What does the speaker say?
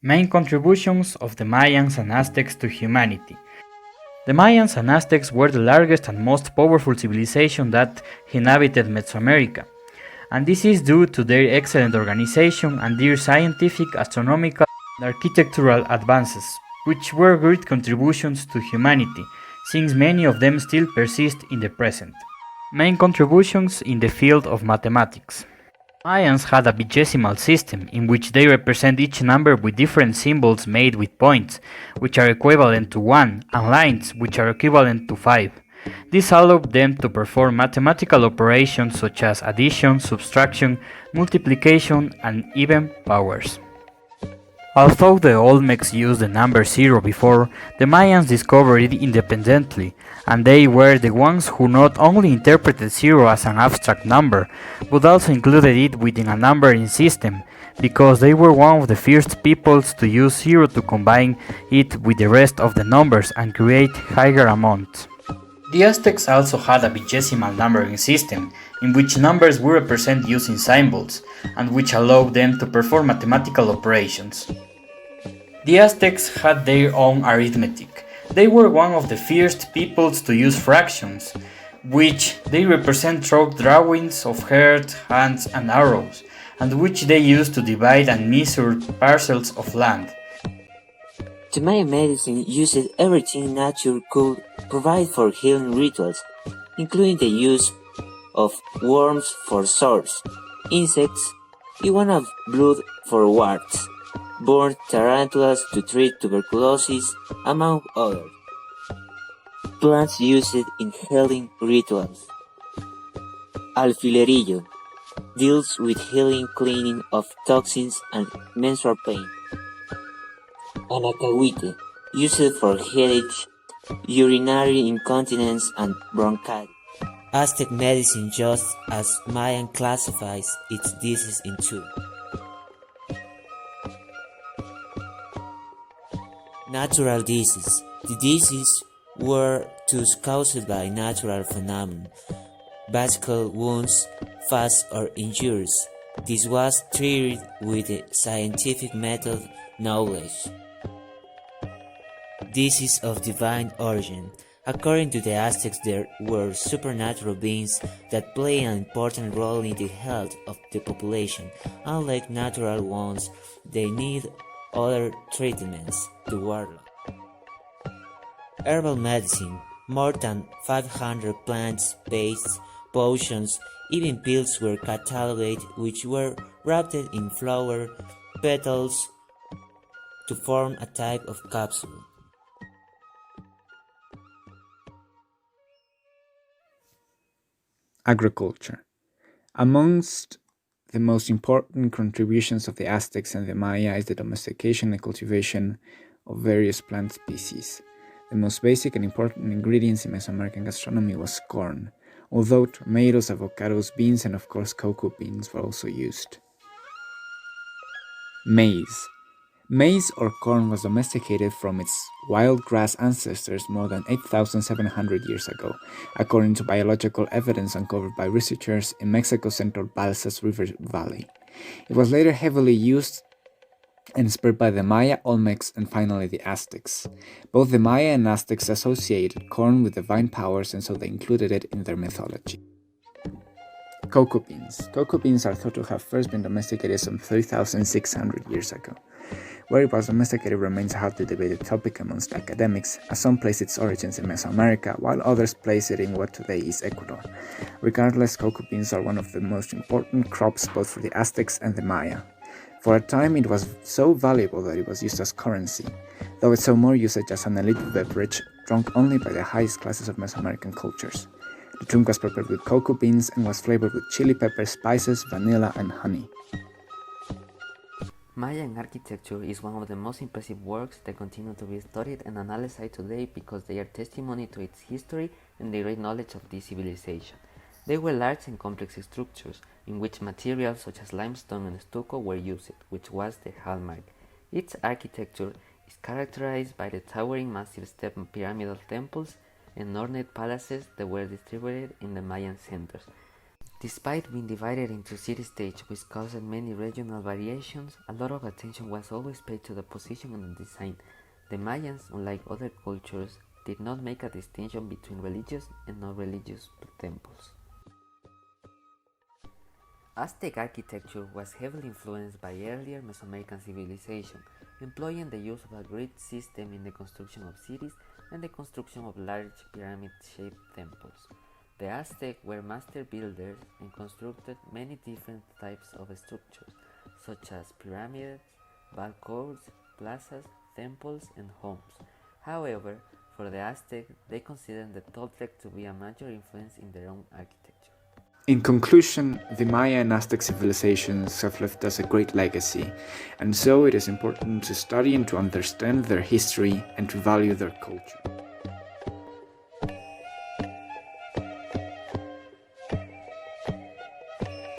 Main contributions of the Mayans and Aztecs to humanity. The Mayans and Aztecs were the largest and most powerful civilization that inhabited Mesoamerica, and this is due to their excellent organization and their scientific, astronomical, and architectural advances, which were great contributions to humanity, since many of them still persist in the present. Main contributions in the field of mathematics. Mayans had a vigesimal system in which they represent each number with different symbols made with points, which are equivalent to 1, and lines, which are equivalent to 5. This allowed them to perform mathematical operations such as addition, subtraction, multiplication, and even powers. Although the Olmecs used the number 0 before, the Mayans discovered it independently, and they were the ones who not only interpreted 0 as an abstract number, but also included it within a numbering system, because they were one of the first peoples to use 0 to combine it with the rest of the numbers and create higher amounts. The Aztecs also had a vigesimal numbering system, in which numbers were represented using symbols, and which allowed them to perform mathematical operations. The Aztecs had their own arithmetic. They were one of the first peoples to use fractions, which they represent through drawings of hearts, hands, and arrows, and which they used to divide and measure parcels of land. The Mayan medicine used everything nature could provide for healing rituals, including the use of worms for sores, insects, even of blood for warts, burned tarantulas to treat tuberculosis, among others. Plants used in healing rituals. Alfilerillo deals with healing cleaning of toxins and menstrual pain. Anacahuite, used for headache, urinary incontinence, and bronchitis. Aztec medicine, just as Mayan classifies its diseases in two. Natural diseases. The diseases were thus caused by natural phenomena, vascular wounds, fast or injuries. This was treated with the scientific method knowledge. Disease of divine origin. According to the Aztecs, there were supernatural beings that play an important role in the health of the population. Unlike natural ones, they need other treatments to warlock. Herbal medicine. More than 500 plants, pastes, potions, even pills were cataloged, which were wrapped in flower petals to form a type of capsule. Agriculture. Amongst the most important contributions of the Aztecs and the Maya is the domestication and cultivation of various plant species. The most basic and important ingredients in Mesoamerican gastronomy was corn, although tomatoes, avocados, beans, and of course cocoa beans were also used. Maize. Maize or corn was domesticated from its wild grass ancestors more than 8,700 years ago, according to biological evidence uncovered by researchers in Mexico's central Balsas River Valley. It was later heavily used and spread by the Maya, Olmecs, and finally the Aztecs. Both the Maya and Aztecs associated corn with divine powers, and so they included it in their mythology. Cocoa beans. Cocoa beans are thought to have first been domesticated some 3,600 years ago. Where it was domesticated remains a hotly debated topic amongst academics, as some place its origins in Mesoamerica, while others place it in what today is Ecuador. Regardless, cocoa beans are one of the most important crops both for the Aztecs and the Maya. For a time, it was so valuable that it was used as currency, though it saw more usage as an elite beverage drunk only by the highest classes of Mesoamerican cultures. The drink was prepared with cocoa beans and was flavored with chili peppers, spices, vanilla, and honey. Mayan architecture is one of the most impressive works that continue to be studied and analyzed today because they are testimony to its history and the great knowledge of this civilization. They were large and complex structures in which materials such as limestone and stucco were used, which was the hallmark. Its architecture is characterized by the towering massive step pyramidal temples and ornate palaces that were distributed in the Mayan centers. Despite being divided into city-states which caused many regional variations, a lot of attention was always paid to the position and the design. The Mayans, unlike other cultures, did not make a distinction between religious and non-religious temples. Aztec architecture was heavily influenced by earlier Mesoamerican civilization, employing the use of a grid system in the construction of cities and the construction of large pyramid-shaped temples. The Aztecs were master builders and constructed many different types of structures, such as pyramids, ball courts, plazas, temples, and homes. However, for the Aztecs, they considered the Toltec to be a major influence in their own architecture. In conclusion, the Maya and Aztec civilizations have left us a great legacy, and so it is important to study and to understand their history and to value their culture.